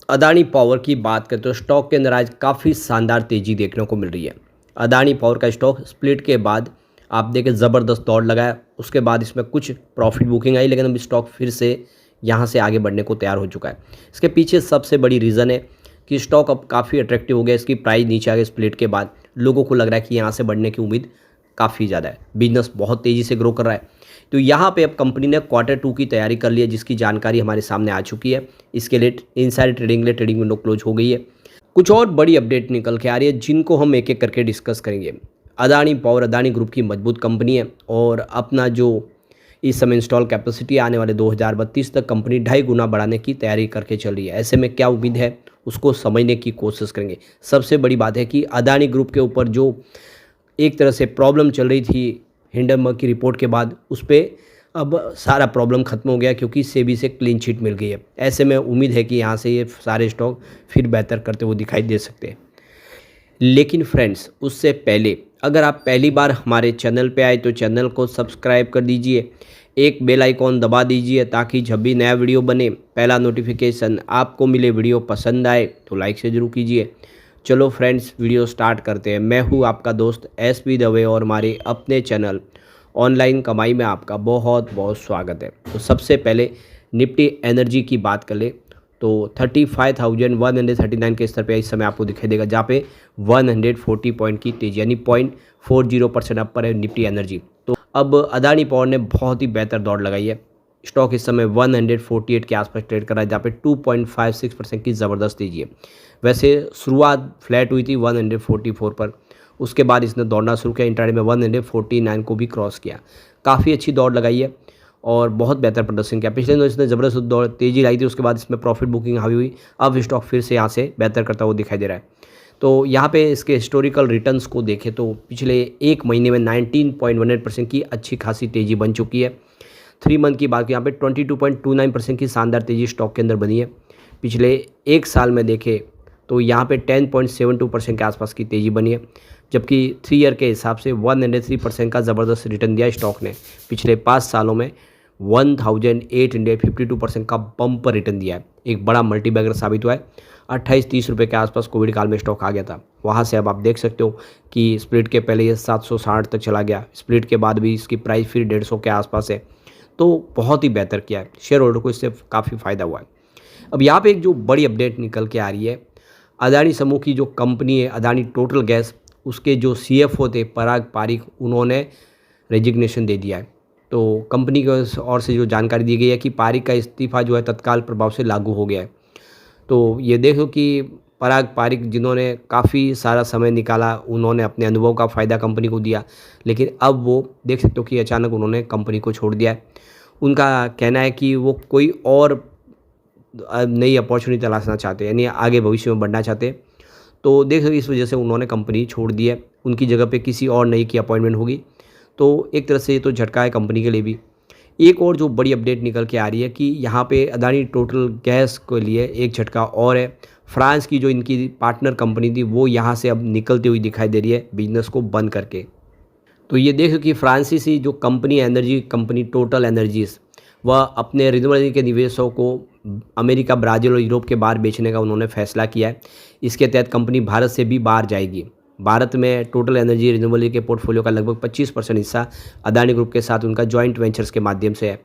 Adani power की बात करें तो स्टॉक के अंदर आज काफ़ी शानदार तेज़ी देखने को मिल रही है। अदानी पावर का स्टॉक स्प्लिट के बाद आप देखें ज़बरदस्त दौड़ लगाया, उसके बाद इसमें कुछ प्रॉफिट बुकिंग आई, लेकिन अब स्टॉक फिर से यहाँ से आगे बढ़ने को तैयार हो चुका है। इसके पीछे सबसे बड़ी रीज़न है कि स्टॉक अब काफ़ी अट्रैक्टिव हो गया, इसकी प्राइस नीचे आ गई स्प्लिट के बाद। लोगों को लग रहा है कि यहाँ से बढ़ने की उम्मीद काफ़ी ज़्यादा है, बिजनेस बहुत तेज़ी से ग्रो कर रहा है। तो यहाँ पे अब कंपनी ने Q2 की तैयारी कर ली है, जिसकी जानकारी हमारे सामने आ चुकी है। इसके लिए इनसाइड ट्रेडिंग के लिए ट्रेडिंग विंडो क्लोज हो गई है। कुछ और बड़ी अपडेट निकल के आ रही है जिनको हम एक एक करके डिस्कस करेंगे। अदानी पावर अदानी ग्रुप की मजबूत कंपनी है और अपना जो इस समय इंस्टॉल कैपेसिटी आने वाले 2032 तक कंपनी 2.5 गुना बढ़ाने की तैयारी करके चल रही है। ऐसे में क्या उम्मीद है उसको समझने की कोशिश करेंगे। सबसे बड़ी बात है कि अदानी ग्रुप के ऊपर जो एक तरह से प्रॉब्लम चल रही थी हिंडनबर्ग की रिपोर्ट के बाद, उस पर अब सारा प्रॉब्लम खत्म हो गया क्योंकि सेबी से क्लीन चिट मिल गई है। ऐसे में उम्मीद है कि यहाँ से ये सारे स्टॉक फिर बेहतर करते हुए दिखाई दे सकते हैं। लेकिन फ्रेंड्स, उससे पहले अगर आप पहली बार हमारे चैनल पे आए तो चैनल को सब्सक्राइब कर दीजिए, एक बेल आइकॉन दबा दीजिए ताकि जब भी नया वीडियो बने पहला नोटिफिकेशन आपको मिले। वीडियो पसंद आए तो लाइक से ज़रूर कीजिए। चलो फ्रेंड्स, वीडियो स्टार्ट करते हैं। मैं हूँ आपका दोस्त SP दवे और हमारे अपने चैनल ऑनलाइन कमाई में आपका बहुत बहुत स्वागत है। तो सबसे पहले निफ्टी एनर्जी की बात कर ले तो 35,139 के स्तर पे इस समय आपको दिखाई देगा, जहाँ पे 140 पॉइंट की तेजी यानी 0.40% अप पर है निफ्टी एनर्जी। तो अब अदानी पावर ने बहुत ही बेहतर दौड़ लगाई है। स्टॉक इस समय 148 के आसपास ट्रेड कर रहा है, जहाँ पे 2.56% की ज़बरदस्त तेजी है। वैसे शुरुआत फ्लैट हुई थी 144 पर, उसके बाद इसने दौड़ना शुरू किया, इंट्राडे में 149 को भी क्रॉस किया। काफ़ी अच्छी दौड़ लगाई है और बहुत बेहतर प्रदर्शन किया। पिछले दिनों इसने ज़बरदस्त दौड़ तेज़ी लाई थी, उसके बाद इसमें प्रॉफिट बुकिंग हावी हुई। अब स्टॉक फिर से यहाँ से बेहतर करता हुआ दिखाई दे रहा है। तो यहाँ पे इसके हिस्टोरिकल रिटर्न्स को देखें तो पिछले एक महीने में 19.18% की अच्छी खासी तेज़ी बन चुकी है। 3 मंथ की बात की यहाँ पे 22.29% की शानदार तेज़ी स्टॉक के अंदर बनी है। पिछले एक साल में देखें तो यहाँ पे 10.72% के आसपास की तेज़ी बनी है, जबकि 3 ईयर के हिसाब से 103% का ज़बरदस्त रिटर्न दिया स्टॉक ने। पिछले 5 सालों में 1852% का बम्पर रिटर्न दिया है। एक बड़ा मल्टीबैगर साबित हुआ है। 28-30 रुपये के आसपास कोविड काल में स्टॉक आ गया था, वहाँ से अब आप देख सकते हो कि स्प्लिट के पहले ये 760 तक चला गया, स्प्लिट के बाद भी इसकी प्राइस फिर 150 के आसपास है। तो बहुत ही बेहतर किया है, शेयर होल्डर को इससे काफ़ी फ़ायदा हुआ है। अब यहाँ पे एक जो बड़ी अपडेट निकल के आ रही है, अदानी समूह की जो कंपनी है अदानी टोटल गैस, उसके जो CFO थे पराग पारिक, उन्होंने रेजिग्नेशन दे दिया है। तो कंपनी की ओर से जो जानकारी दी गई है कि पारिक का इस्तीफ़ा जो है तत्काल प्रभाव से लागू हो गया है। तो ये देखो कि पराग पारिक जिन्होंने काफ़ी सारा समय निकाला, उन्होंने अपने अनुभव का फ़ायदा कंपनी को दिया, लेकिन अब वो देख सकते हो कि अचानक उन्होंने कंपनी को छोड़ दिया है। उनका कहना है कि वो कोई और नई अपॉर्चुनिटी तलाशना चाहते हैं, यानी आगे भविष्य में बढ़ना चाहते हैं। तो देखो इस वजह से उन्होंने कंपनी छोड़ दी है, उनकी जगह पे किसी और नई की अपॉइंटमेंट होगी। तो एक तरह से ये तो झटका है कंपनी के लिए भी। एक और जो बड़ी अपडेट निकल के आ रही है कि यहाँ पे अदानी टोटल गैस के लिए एक झटका और है। फ्रांस की जो इनकी पार्टनर कंपनी थी वो यहाँ से अब निकलती हुई दिखाई दे रही है बिजनेस को बंद करके। तो ये देखो कि फ्रांसीसी जो company energy company total energies, वह अपने रिन्यूएबल एनर्जी के निवेशों को अमेरिका, ब्राज़ील और यूरोप के बाहर बेचने का उन्होंने फैसला किया है। इसके तहत कंपनी भारत से भी बाहर जाएगी। भारत में टोटल एनर्जी रिन्यूएबल एनर्जी के पोर्टफोलियो का लगभग 25% हिस्सा अदानी ग्रुप के साथ उनका जॉइंट वेंचर्स के माध्यम से है।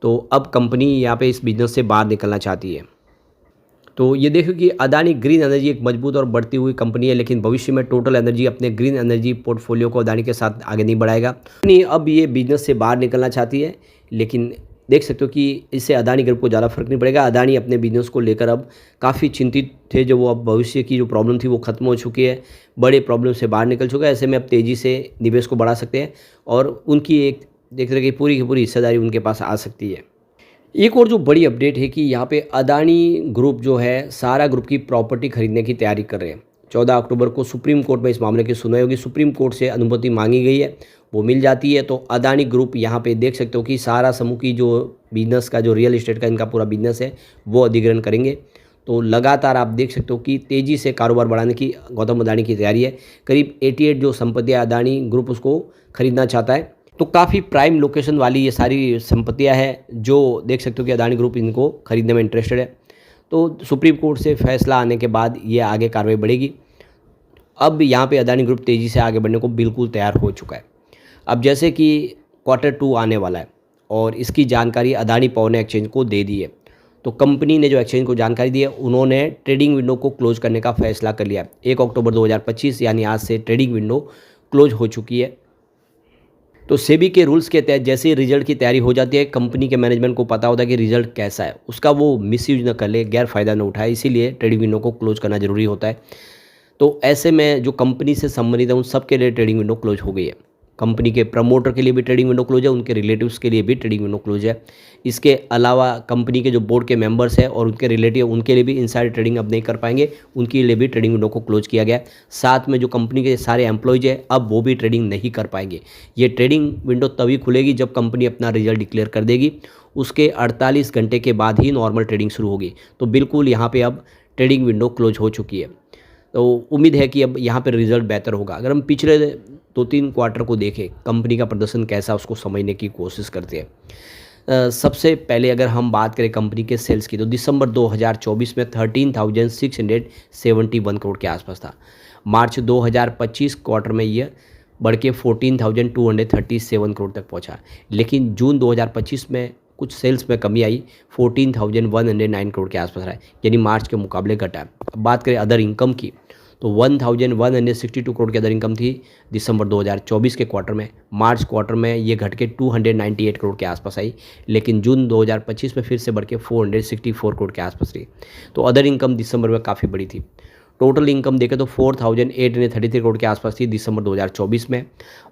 तो अब कंपनी यहाँ पे इस बिजनेस से बाहर निकलना चाहती है। तो ये देखो कि अदानी ग्रीन एनर्जी एक मजबूत और बढ़ती हुई कंपनी है, लेकिन भविष्य में टोटल एनर्जी अपने ग्रीन एनर्जी पोर्टफोलियो को अदानी के साथ आगे नहीं बढ़ाएगा। कंपनी अब ये बिजनेस से बाहर निकलना चाहती है, लेकिन देख सकते हो कि इससे अदानी ग्रुप को ज़्यादा फर्क नहीं पड़ेगा। अदानी अपने बिजनेस को लेकर अब काफ़ी चिंतित थे, जो वो अब भविष्य की जो प्रॉब्लम थी वो खत्म हो चुकी है, बड़े प्रॉब्लम से बाहर निकल चुका है। ऐसे में अब तेज़ी से निवेश को बढ़ा सकते हैं और उनकी एक देख रहे कि पूरी की पूरी हिस्सेदारी उनके पास आ सकती है। एक और जो बड़ी अपडेट है कि यहाँ पे अदानी ग्रुप जो है सारा ग्रुप की प्रॉपर्टी खरीदने की तैयारी कर रहे हैं। 14 अक्टूबर को सुप्रीम कोर्ट में इस मामले की सुनवाई होगी। सुप्रीम कोर्ट से अनुमति मांगी गई है, वो मिल जाती है तो अदानी ग्रुप यहाँ पे देख सकते हो कि सारा समूह की जो बिजनेस का जो रियल इस्टेट का इनका पूरा बिजनेस है वो अधिग्रहण करेंगे। तो लगातार आप देख सकते हो कि तेज़ी से कारोबार बढ़ाने की गौतम अदानी की तैयारी है। करीब 88 जो संपत्तियाँ अदानी ग्रुप उसको खरीदना चाहता है। तो काफ़ी प्राइम लोकेशन वाली ये सारी संपत्तियां हैं जो देख सकते हो कि अदानी ग्रुप इनको खरीदने में इंटरेस्टेड है। तो सुप्रीम कोर्ट से फैसला आने के बाद ये आगे कार्रवाई बढ़ेगी। अब यहाँ पे अदानी ग्रुप तेज़ी से आगे बढ़ने को बिल्कुल तैयार हो चुका है। अब जैसे कि Q2 आने वाला है और इसकी जानकारी अदानी पावर ने एक्सचेंज को दे दी है, तो कंपनी ने जो एक्सचेंज को जानकारी दी है, उन्होंने ट्रेडिंग विंडो को क्लोज करने का फैसला कर लिया है। 1 अक्टूबर 2025 यानी आज से ट्रेडिंग विंडो क्लोज हो चुकी है। तो सेबी के रूल्स के तहत जैसे ही रिजल्ट की तैयारी हो जाती है, कंपनी के मैनेजमेंट को पता होता है कि रिजल्ट कैसा है, उसका वो मिसयूज न कर ले, गैर फ़ायदा न उठाए, इसीलिए ट्रेडिंग विंडो को क्लोज करना ज़रूरी होता है। तो ऐसे में जो कंपनी से संबंधित है उन सब के लिए ट्रेडिंग विंडो क्लोज हो गई है। कंपनी के प्रमोटर के लिए भी ट्रेडिंग विंडो क्लोज है, उनके रिलेटिव्स के लिए भी ट्रेडिंग विंडो क्लोज है। इसके अलावा कंपनी के जो बोर्ड के मेंबर्स हैं और उनके रिलेटिव, उनके लिए भी इनसाइड ट्रेडिंग अब नहीं कर पाएंगे, उनके लिए भी ट्रेडिंग विंडो को क्लोज किया गया है। साथ में जो कंपनी के सारे एम्प्लॉयज़ हैं अब वो भी ट्रेडिंग नहीं कर पाएंगे। ये ट्रेडिंग विंडो तभी खुलेगी जब कंपनी अपना रिजल्ट डिक्लेयर कर देगी, उसके 48 घंटे के बाद ही नॉर्मल ट्रेडिंग शुरू होगी। तो बिल्कुल यहाँ पर अब ट्रेडिंग विंडो क्लोज हो चुकी है। तो उम्मीद है कि अब यहाँ पर रिज़ल्ट बेहतर होगा। अगर हम पिछले 2-3 क्वार्टर को देखें, कंपनी का प्रदर्शन कैसा, उसको समझने की कोशिश करते हैं। सबसे पहले अगर हम बात करें कंपनी के सेल्स की, तो दिसंबर 2024 में 13,671 करोड़ के आसपास था। मार्च 2025 क्वार्टर में यह बढ़ के 14,237 करोड़ तक पहुंचा। लेकिन जून 2025 में कुछ सेल्स में कमी आई, 14,109 करोड़ के आसपास रहा है, यानी मार्च के मुकाबले घटा है। अब बात करें अदर इनकम की, तो 1,162 करोड़ की अदर इनकम थी दिसंबर 2024 के क्वार्टर में। मार्च क्वार्टर में ये घट के 298 करोड़ के आसपास आई, लेकिन जून 2025 में फिर से बढ़ के 464 करोड़ के आसपास रही। तो अदर इनकम दिसंबर में काफ़ी बड़ी थी। टोटल इनकम देखें तो 4,833 करोड़ के आसपास थी दिसंबर 2024 में।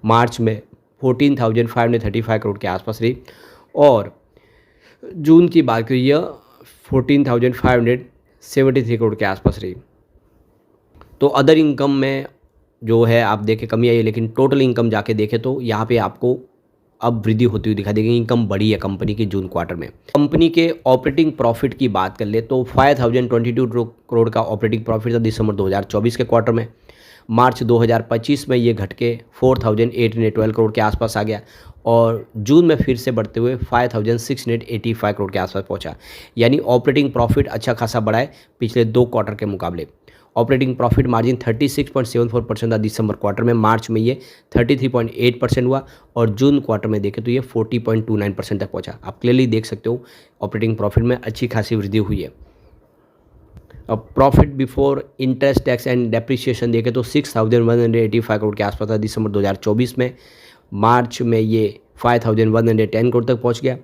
मार्च में 14,535 करोड़ के आसपास रही, और जून की बात करिए 14,573 करोड़ के आसपास रही। तो अदर इनकम में जो है आप देखें कमी आई है, लेकिन टोटल इनकम जाके देखें तो यहाँ पे आपको अब वृद्धि होती हुई दिखाई देगी। इनकम बढ़ी है कंपनी की जून क्वार्टर में। कंपनी के ऑपरेटिंग प्रॉफिट की बात कर ले तो 5,022 करोड़ का ऑपरेटिंग प्रॉफिट था दिसंबर 2024 के क्वार्टर में। मार्च 2025 में ये घट के 4,812 करोड़ के आसपास आ गया, और जून में फिर से बढ़ते हुए 5,685 करोड़ के आसपास पहुंचा। यानी ऑपरेटिंग प्रॉफिट अच्छा खासा बढ़ा है पिछले 2 क्वार्टर के मुकाबले। ऑपरेटिंग प्रॉफिट मार्जिन 36.74% था दिसंबर क्वार्टर में। मार्च में ये 33.8% हुआ, और जून क्वार्टर में देखें तो ये 40.29% तक पहुंचा। आप क्लियरली देख सकते हो ऑपरेटिंग प्रॉफिट में अच्छी खासी वृद्धि हुई है। अब profit before interest, tax and depreciation देखें तो 6,185 करोड़ के आसपास था दिसंबर 2024 में। मार्च में ये 5,110 करोड़ तक पहुंच गया,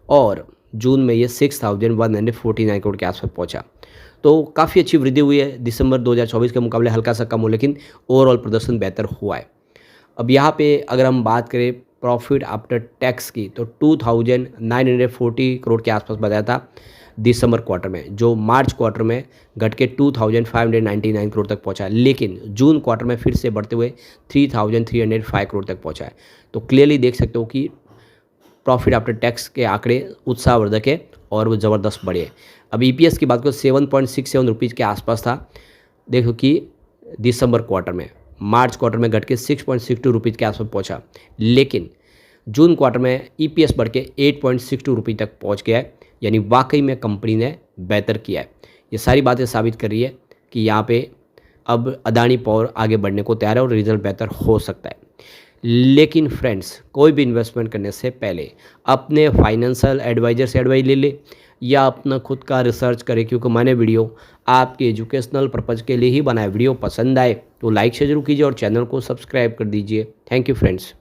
और जून में ये 6,149 करोड़ के आसपास पहुंचा। तो काफ़ी अच्छी वृद्धि हुई है। दिसंबर 2024 के मुकाबले हल्का सा कम हो, लेकिन ओवरऑल प्रदर्शन बेहतर हुआ है। अब यहाँ पे अगर हम बात करें प्रॉफिट आफ्टर टैक्स की, तो 2,940 करोड़ के आसपास बताया था दिसंबर क्वार्टर में, जो मार्च क्वार्टर में घट के 2,599 करोड़ तक पहुंचा। लेकिन जून क्वार्टर में फिर से बढ़ते हुए 3,305 करोड़ तक पहुंचा है। तो क्लियरली देख सकते हो कि प्रॉफिट आफ्टर टैक्स के आंकड़े उत्साहवर्धक है और वो ज़बरदस्त बढ़े। अब ईपीएस की बात करो 7.67 रुपीज़ के आसपास था, देखो कि दिसंबर क्वार्टर में। मार्च क्वार्टर में घट के 6.62 रुपीज़ के आसपास पहुंचा, लेकिन जून क्वार्टर में ईपीएस बढ़ के 8.62 रुपये तक पहुंच गया है। यानी वाकई में कंपनी ने बेहतर किया है। ये सारी बातें साबित कर रही है कि यहाँ पे अब अदानी पावर आगे बढ़ने को तैयार है और रिजल्ट बेहतर हो सकता है। लेकिन फ्रेंड्स, कोई भी इन्वेस्टमेंट करने से पहले अपने फाइनेंशियल एडवाइज़र से एडवाइस ले ले, या अपना खुद का रिसर्च करें, क्योंकि मैंने वीडियो आपके एजुकेशनल पर्पज़ के लिए ही बनाया। वीडियो पसंद आए तो लाइक शेयर जरूर कीजिए और चैनल को सब्सक्राइब कर दीजिए। Thank you friends.